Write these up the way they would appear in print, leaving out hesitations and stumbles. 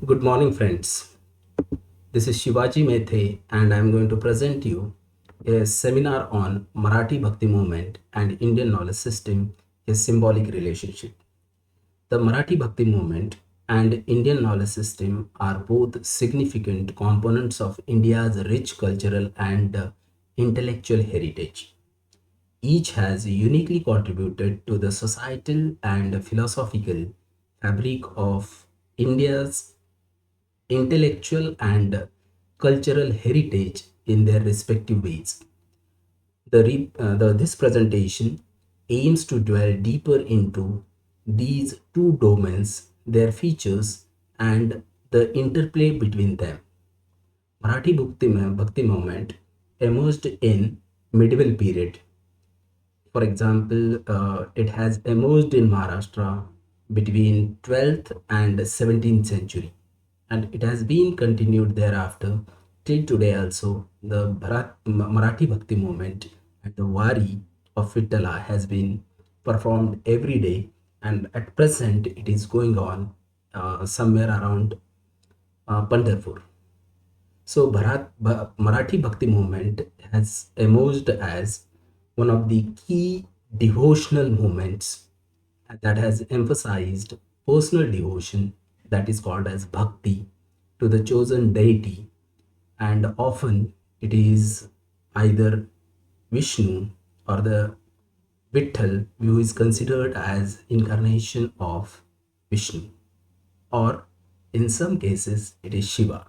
Good morning, friends. This is Shivaji Methe, and I am going to present you a seminar on Marathi Bhakti movement and Indian knowledge system, a symbolic relationship. The Marathi Bhakti movement and Indian knowledge system are both significant components of India's rich cultural and intellectual heritage. Each has uniquely contributed to the societal and philosophical fabric of India's intellectual and cultural heritage in their respective ways. This presentation aims to dwell deeper into these two domains, their features, and the interplay between them. Bhakti movement emerged in medieval period. For example, it has emerged in Maharashtra between 12th and 17th century, and it has been continued thereafter till today also. The Marathi Bhakti movement and the Wari of Vittala has been performed every day, and at present it is going on somewhere around Pandharpur. So Marathi Bhakti movement has emerged as one of the key devotional movements that has emphasized personal devotion, that is called as bhakti, to the chosen deity, and often it is either Vishnu or the Vitthal, who is considered as incarnation of Vishnu, or in some cases it is Shiva.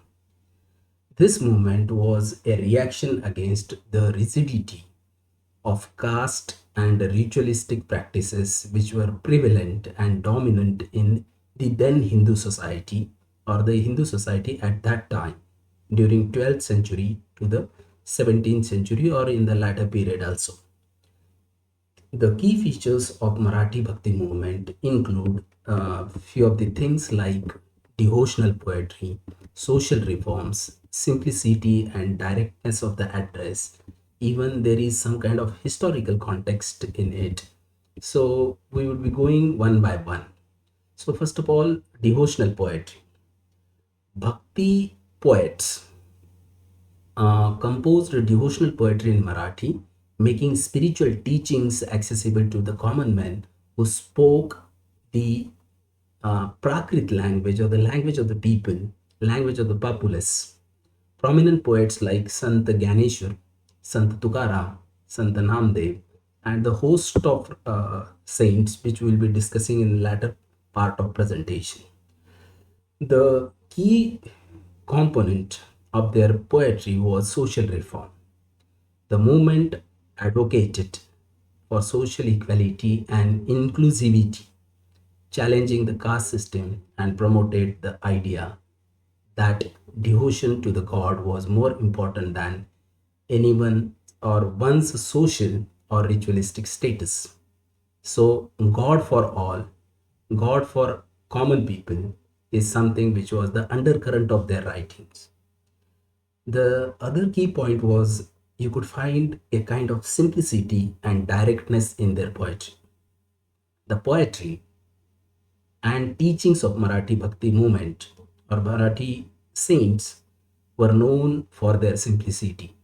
This movement was a reaction against the rigidity of caste and ritualistic practices which were prevalent and dominant in the then Hindu society, or the Hindu society at that time, during 12th century to the 17th century, or in the latter period also. The key features of Marathi Bhakti movement include a few of the things like devotional poetry, social reforms, simplicity and directness of the address. Even there is some kind of historical context in it. So we will be going one by one. So first of all, devotional poetry. Bhakti poets composed devotional poetry in Marathi, making spiritual teachings accessible to the common man who spoke the Prakrit language, or the language of the people, language of the populace. Prominent poets like Sant Gyaneshwar, Sant Tukaram, Sant Namdev, and the host of saints, which we will be discussing in the latter part of presentation. The key component of their poetry was social reform. The movement advocated for social equality and inclusivity, challenging the caste system, and promoted the idea that devotion to the god was more important than anyone or one's social or ritualistic status. So, God for all, God for common people, is something which was the undercurrent of their writings. The other key point was you could find a kind of simplicity and directness in their poetry. The poetry and teachings of Marathi Bhakti movement or Marathi saints were known for their simplicity,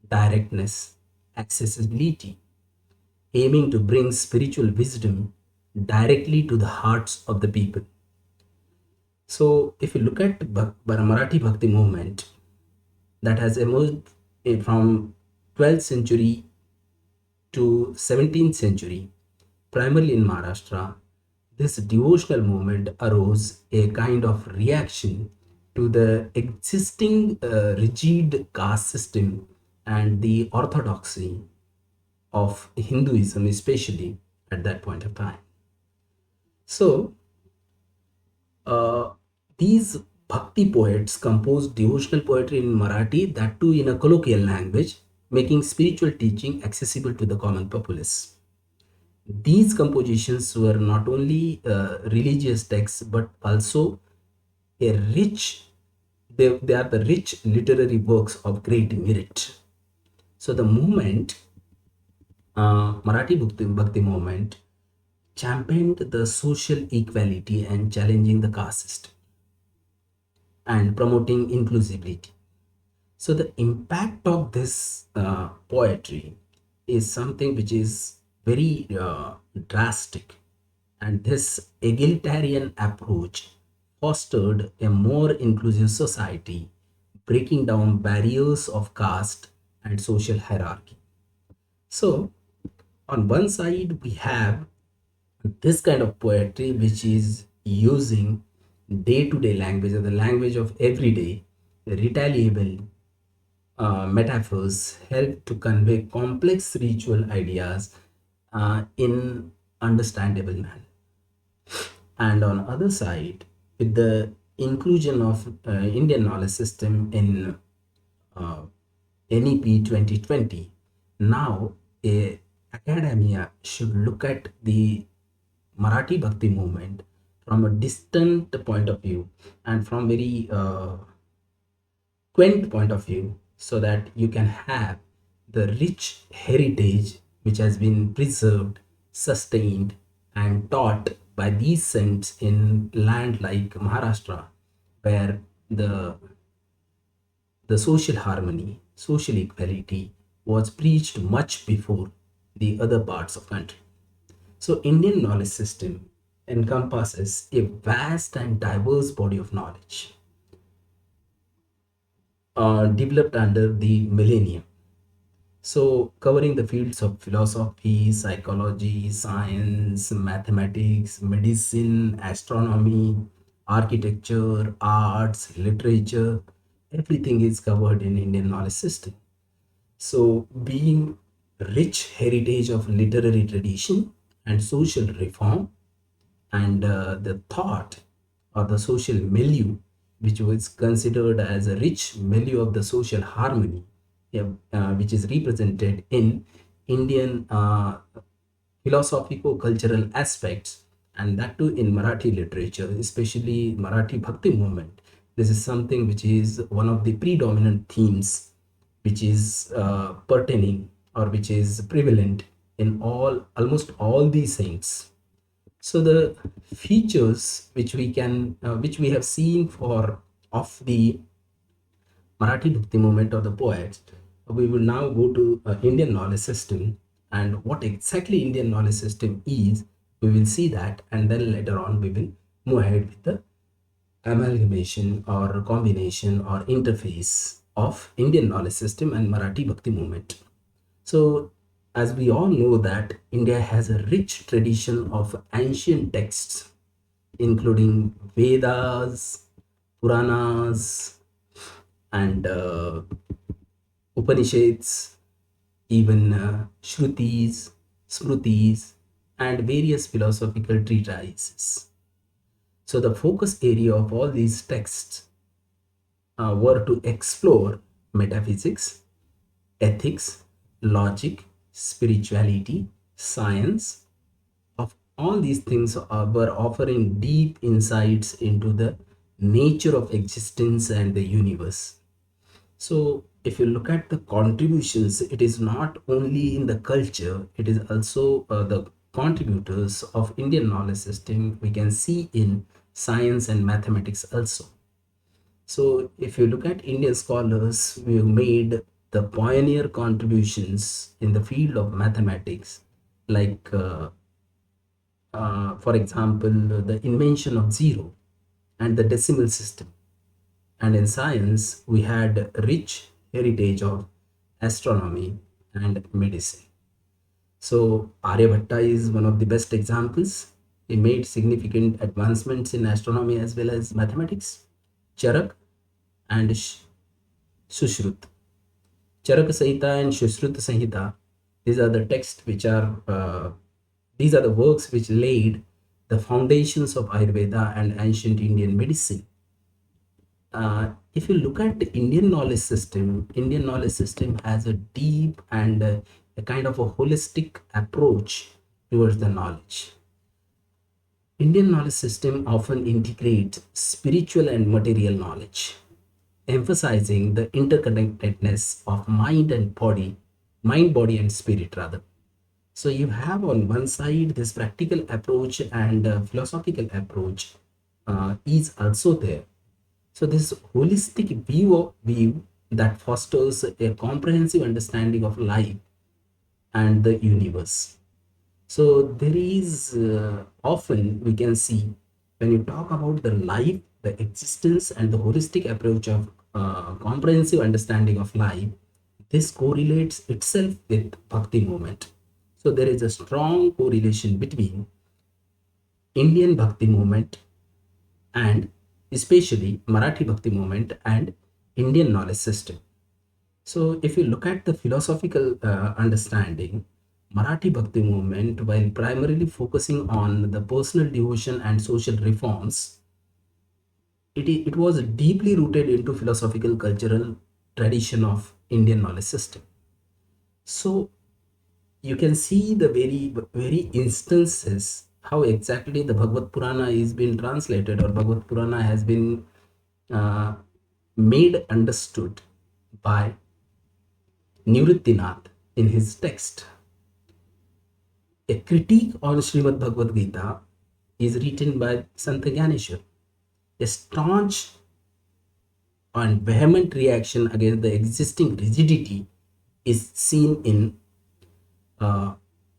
directness, accessibility, aiming to bring spiritual wisdom directly to the hearts of the people. So, if you look at Marathi Bhakti movement that has emerged from 12th century to 17th century, primarily in Maharashtra, this devotional movement arose a kind of reaction to the existing rigid caste system and the orthodoxy of Hinduism, especially at that point of time. So, uh, these bhakti poets composed devotional poetry in Marathi, that too in a colloquial language, making spiritual teaching accessible to the common populace. These compositions were not only religious texts but also a rich, they are the rich literary works of great merit. So the movement, Bhakti movement, championed the social equality and challenging the caste system. and promoting inclusivity. So the impact of this poetry is something which is very drastic, and this egalitarian approach fostered a more inclusive society, breaking down barriers of caste and social hierarchy. So, on one side, we have this kind of poetry which is using day to day language, or the language of everyday, retaliable metaphors help to convey complex ritual ideas in understandable manner. And on other side, with the inclusion of Indian knowledge system in uh, NEP 2020, now academia should look at the Marathi Bhakti movement from a distant point of view and from very quaint point of view, so that you can have the rich heritage which has been preserved, sustained, and taught by these saints in land like Maharashtra, where the the social harmony, social equality was preached much before the other parts of country. So Indian knowledge system encompasses a vast and diverse body of knowledge developed under the millennium. So, covering the fields of philosophy, psychology, science, mathematics, medicine, astronomy, architecture, arts, literature, everything is covered in Indian knowledge system. So, being rich heritage of literary tradition and social reform, and the thought or the social milieu, which was considered as a rich milieu of the social harmony, yeah, which is represented in Indian philosophical cultural aspects, and that too in Marathi literature, especially Marathi Bhakti movement. This is something which is one of the predominant themes which is pertaining or which is prevalent in all almost all these saints. So the features which which we have seen for of the Marathi Bhakti movement or the poets, we will now go to Indian knowledge system, and what exactly Indian knowledge system is. We will see that, and then later on we will move ahead with the amalgamation or combination or interface of Indian knowledge system and Marathi Bhakti movement. So, as we all know that India has a rich tradition of ancient texts, including Vedas, Puranas, and Upanishads, even Shrutis, Smrutis, and various philosophical treatises. So, the focus area of all these texts were to explore metaphysics, ethics, logic, spirituality, science. Of all these things were offering deep insights into the nature of existence and the universe. So, if you look at the contributions, it is not only in the culture, it is also the contributors of Indian knowledge system we can see in science and mathematics also. So, if you look at Indian scholars, we have made the pioneer contributions in the field of mathematics, like, for example, the invention of zero and the decimal system. And in science, we had rich heritage of astronomy and medicine. So, Aryabhatta is one of the best examples. He made significant advancements in astronomy as well as mathematics. Charak and Sushrut. Charaka Samhita and Sushrut Samhita, these are the texts which are, these are the works which laid the foundations of Ayurveda and ancient Indian medicine. If you look at the Indian knowledge system has a deep and a kind of a holistic approach towards the knowledge. Indian knowledge system often integrates spiritual and material knowledge, emphasizing the interconnectedness of mind, body, and spirit rather. So you have on one side this practical approach and philosophical approach is also there. So this holistic view that fosters a comprehensive understanding of life and the universe. So there is often we can see when you talk about the life, the existence, and the holistic approach of comprehensive understanding of life, this correlates itself with Bhakti movement. So there is a strong correlation between Indian Bhakti movement and especially Marathi Bhakti movement and Indian knowledge system. So, if you look at the philosophical understanding, Marathi Bhakti movement, while primarily focusing on the personal devotion and social reforms, it was deeply rooted into philosophical cultural tradition of Indian knowledge system. So, you can see the very instances how exactly the Bhagavad Purana is being translated, or Bhagavad Purana has been uh, made understood by Nivrittinath in his text. A critique on Srimad Bhagavad Gita is written by Sant Gyaneshwar. A staunch and vehement reaction against the existing rigidity is seen in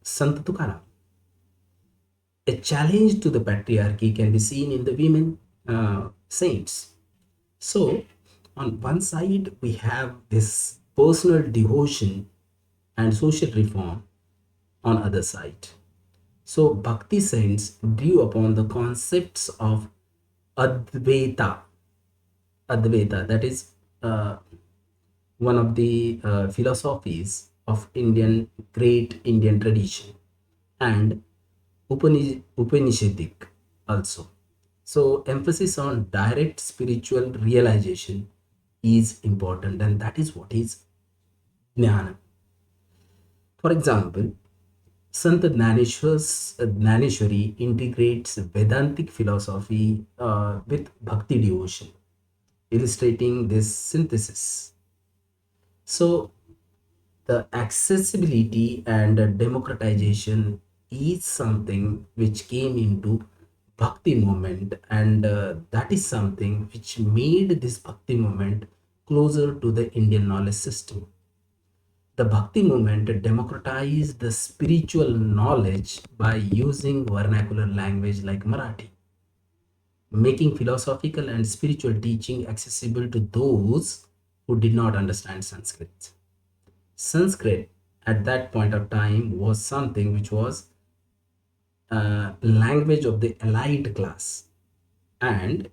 Sant Tukaram. A challenge to the patriarchy can be seen in the women saints. So, on one side, we have this personal devotion and social reform on other side. So Bhakti saints drew upon the concepts of Advaita. Advaita, that is one of the philosophies of great Indian tradition, and Upanishadic also. So emphasis on direct spiritual realization is important, and that is what is jnana. For example, Sant Gnaneshwari integrates Vedantic philosophy with Bhakti devotion, illustrating this synthesis. So, the accessibility and democratization is something which came into Bhakti movement, and that is something which made this Bhakti movement closer to the Indian knowledge system. The Bhakti movement democratized the spiritual knowledge by using vernacular language like Marathi, making philosophical and spiritual teaching accessible to those who did not understand Sanskrit. Sanskrit at that point of time was something which was language of the elite class, and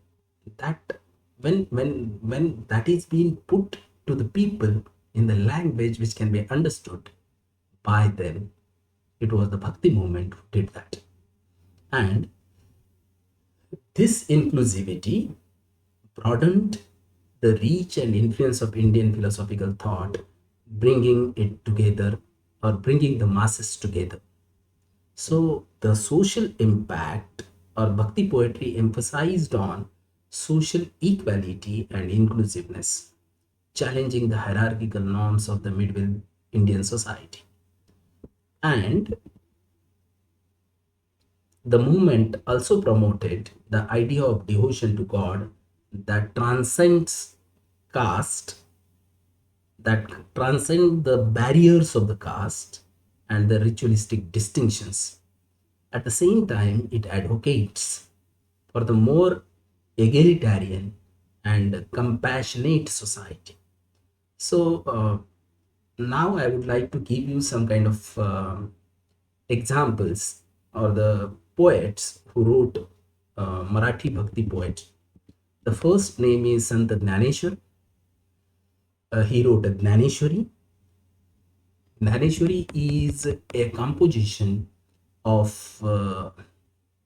that when that is being put to the people in the language which can be understood by them, it was the Bhakti movement who did that. And this inclusivity broadened the reach and influence of Indian philosophical thought, bringing it together, or bringing the masses together. So the social impact, or Bhakti poetry emphasized on social equality and inclusiveness, challenging the hierarchical norms of the medieval Indian society. And the movement also promoted the idea of devotion to God that transcends caste, that transcend the barriers of the caste and the ritualistic distinctions. At the same time, it advocates for the more egalitarian and compassionate society. So now I would like to give you some kind of examples, or the poets who wrote Marathi Bhakti poetry. The first name is Sant Gnaneshwar. He wrote a Gnaneshwari. Gnaneshwari is a composition of, or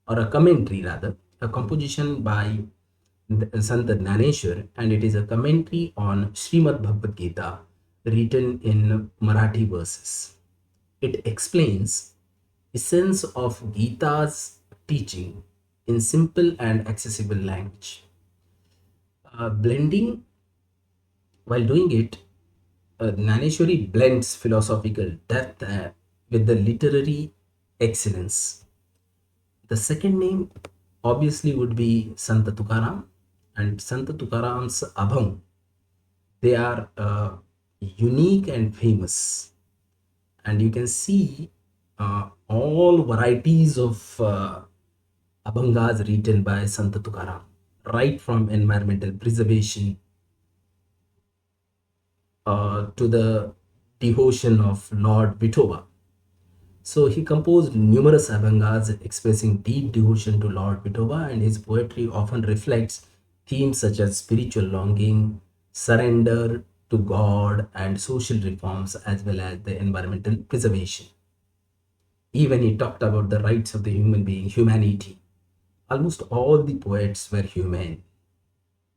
a commentary rather, a composition by Sant Gnaneshwar, and it is a commentary on Srimad Bhagavad Gita written in Marathi verses. It explains essence of Gita's teaching in simple and accessible language. Blending While doing it, Gnaneshwari blends philosophical depth with the literary excellence. The second name obviously would be Sant Tukaram. and Sant Tukaram's Abhang, they are unique and famous. And you can see all varieties of Abhangas written by Sant Tukaram, right from environmental preservation to the devotion of Lord Vitova. So he composed numerous abhangas expressing deep devotion to Lord Vitova, and his poetry often reflects themes such as spiritual longing, surrender to God, and social reforms, as well as the environmental preservation. Even he talked about the rights of the human being, humanity. Almost all the poets were humane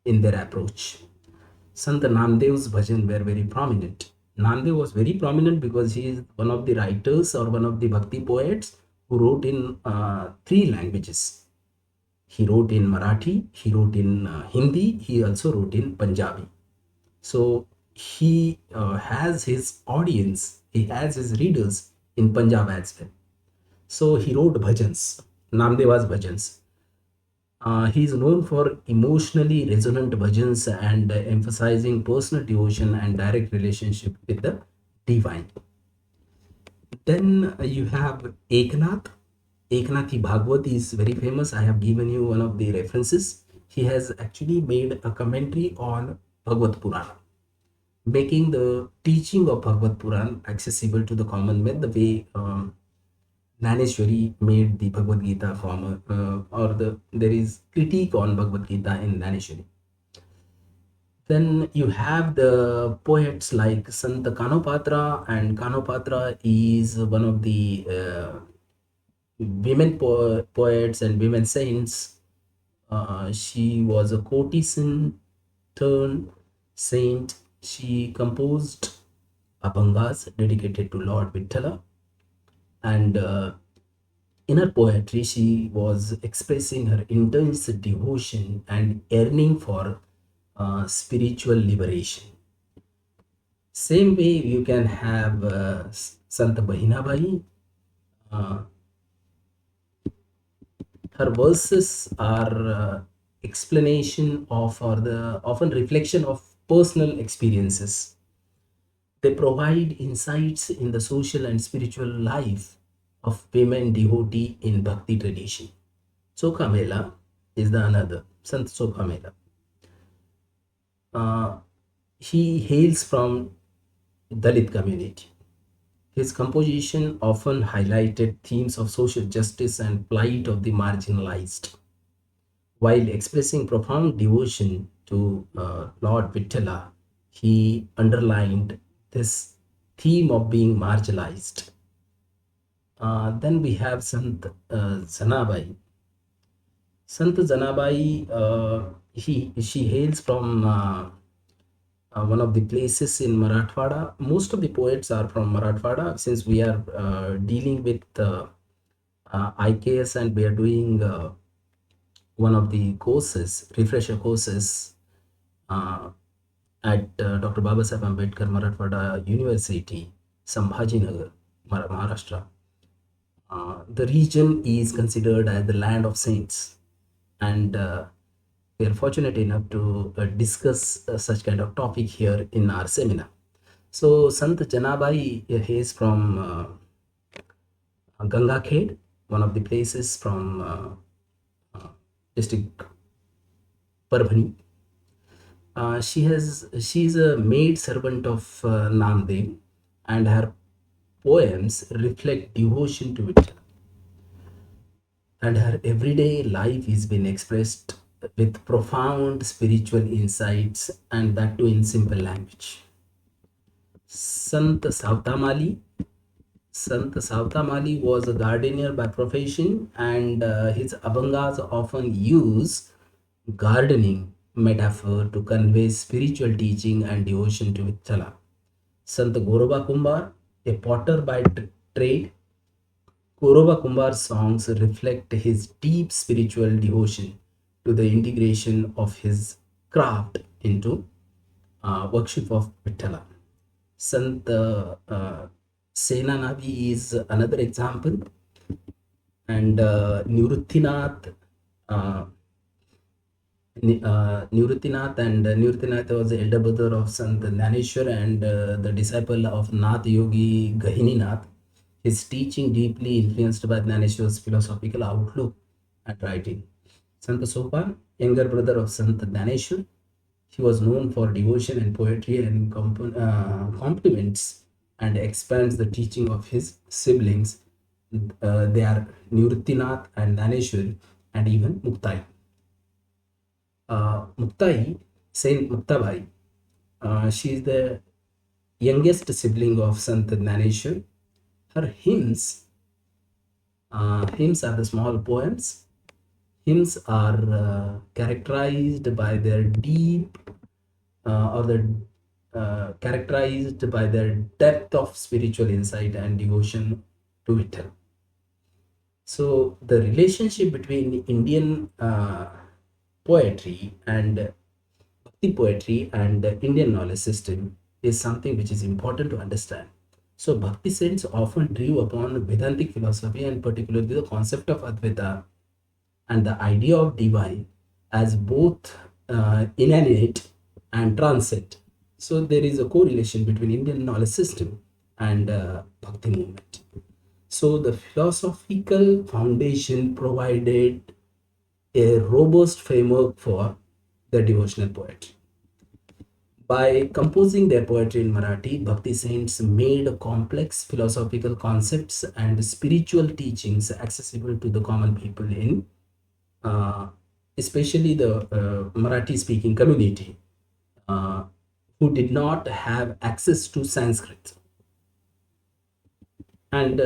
in their approach. Sant Namdev's bhajan were very prominent. Namdev was very prominent because he is one of the writers or one of the Bhakti poets who wrote in three languages. He wrote in Marathi, he wrote in Hindi, he also wrote in Punjabi. So he has his audience, he has his readers in Punjab as well. So he wrote bhajans, Namdeva's bhajans. He is known for emotionally resonant bhajans and emphasizing personal devotion and direct relationship with the divine. Then you have Eknath. Eknathi Bhagwat is very famous. I have given you one of the references. He has actually made a commentary on Bhagavad Purana, making the teaching of Bhagavad Puran accessible to the common man the way Naneshwari made the Bhagavad Gita form, there is critique on Bhagavad Gita in Naneshwari. Then you have the poets like Sant Kanopatra, and Kanopatra is one of the women poets and women saints. She was a courtesan turned saint. She composed abhangas dedicated to Lord Vittala, and in her poetry, she was expressing her intense devotion and yearning for spiritual liberation. Same way, you can have Sant Bahinabai. Uh, Her verses are explanation of or the often reflection of personal experiences. They provide insights in the social and spiritual life of women devotee in Bhakti tradition. Sokamela is the another, Sant Sokamela. Uh, he hails from Dalit community. His composition often highlighted themes of social justice and plight of the marginalized. While expressing profound devotion to Lord Vittala, he underlined this theme of being marginalized. Then we have Sant Zanabai. Sant Zanabai, she hails from one of the places in Marathwada. Most of the poets are from Marathwada, since we are dealing with IKS, and we are doing one of the courses, refresher courses uh, at Dr. Babasaheb Ambedkar Marathwada University, Sambhajinagar, Maharashtra. The region is considered as the land of saints, and we are fortunate enough to discuss such kind of topic here in our seminar. So Sant Janabai is from Ganga Khed, one of the places from district Parbhani. She's a maid servant of Namdev, and her poems reflect devotion to it, and her everyday life is being expressed with profound spiritual insights, and that too in simple language. Sant Savtamali. Sant Savtamali was a gardener by profession, and his abhangas often use gardening metaphor to convey spiritual teaching and devotion to Vittala. Sant Goroba Kumbar, a potter by trade, Goroba Kumbar's songs reflect his deep spiritual devotion to the integration of his craft into worship of Vittala. Sant Sena Navi is another example, and Niruttinath, uh, Nivritinath, and Nivritinath was the elder brother of Sant Dhaneshwar and the disciple of Nath Yogi Gahininath. His teaching deeply influenced by Dhaneshwar's philosophical outlook and writing. Sant Sopan, younger brother of Sant Dhaneshwar, he was known for devotion and poetry and compliments and expands the teaching of his siblings. They are Nivritinath and Dhaneshwar and even Muktai. Muktai, Saint Muktabai, she is the youngest sibling of Sant Dhaneshwar. Her hymns are the small poems. Hymns are characterized by their deep or the characterized by their depth of spiritual insight and devotion to it. So the relationship between Indian poetry and Bhakti poetry and the Indian knowledge system is something which is important to understand. So Bhakti saints often drew upon Vedantic philosophy and particularly the concept of Advaita and the idea of divine as both inanimate and transcendent. So there is a correlation between Indian knowledge system and Bhakti movement. So the philosophical foundation provided a robust framework for the devotional poetry. By composing their poetry in Marathi, Bhakti saints made complex philosophical concepts and spiritual teachings accessible to the common people in uh, especially the Marathi speaking community uh, who did not have access to Sanskrit. And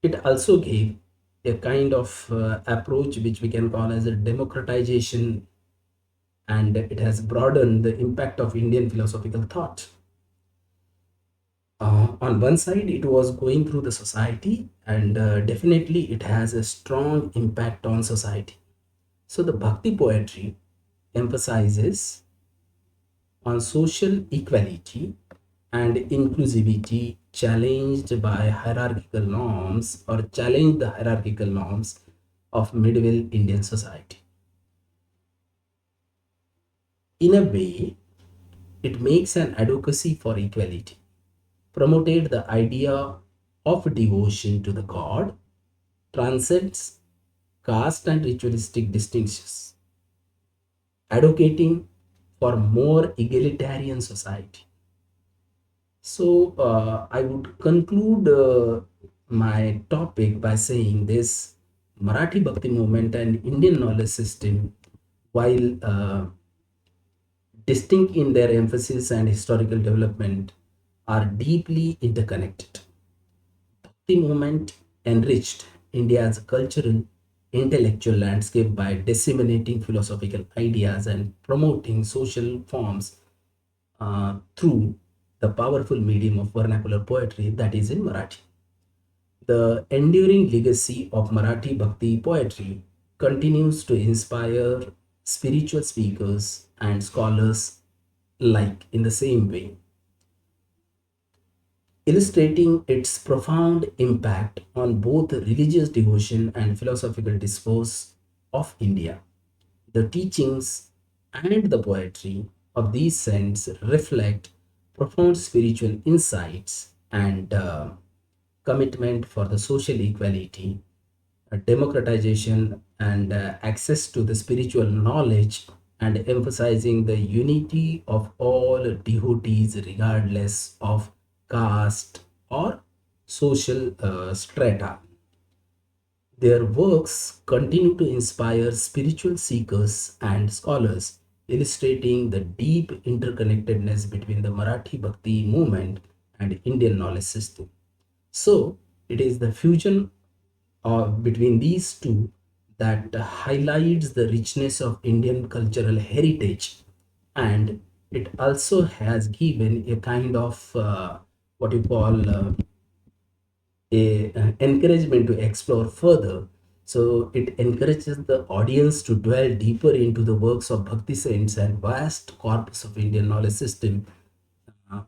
it also gave a kind of approach which we can call as a democratization, and it has broadened the impact of Indian philosophical thought. On one side, it was going through the society, and definitely it has a strong impact on society. So the Bhakti poetry emphasizes on social equality and inclusivity challenged by hierarchical norms or challenge the hierarchical norms of medieval Indian society. In a way, it makes an advocacy for equality, promoted the idea of devotion to the god, transcends caste and ritualistic distinctions, advocating for more egalitarian society. So I would conclude my topic by saying this Marathi Bhakti movement and Indian knowledge system, while distinct in their emphasis and historical development, are deeply interconnected. Bhakti movement enriched India's cultural, intellectual landscape by disseminating philosophical ideas and promoting social forms through the powerful medium of vernacular poetry that is in Marathi. The enduring legacy of Marathi Bhakti poetry continues to inspire spiritual speakers and scholars alike in the same way, illustrating its profound impact on both religious devotion and philosophical discourse of India. The teachings and the poetry of these saints reflect profound spiritual insights and commitment for the social equality, democratization, and access to the spiritual knowledge, and emphasizing the unity of all devotees regardless of caste or social strata. Their works continue to inspire spiritual seekers and scholars, illustrating the deep interconnectedness between the Marathi Bhakti movement and Indian knowledge system. So, it is the fusion between these two that highlights the richness of Indian cultural heritage, and it also has given a kind of what you call a encouragement to explore further. So it encourages the audience to dwell deeper into the works of Bhakti saints and vast corpus of Indian knowledge system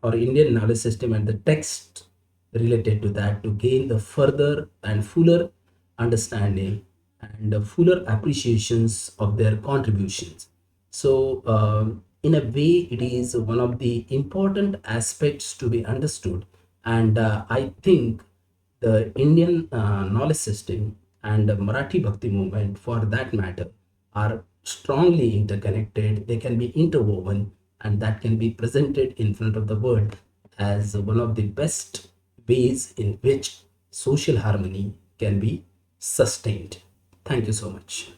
or Indian knowledge system and the text related to that to gain the further and fuller understanding and fuller appreciations of their contributions. So, in a way, it is one of the important aspects to be understood. And I think the Indian knowledge system and the Marathi Bhakti movement, for that matter, are strongly interconnected. They can be interwoven, and that can be presented in front of the world as one of the best ways in which social harmony can be sustained. Thank you so much.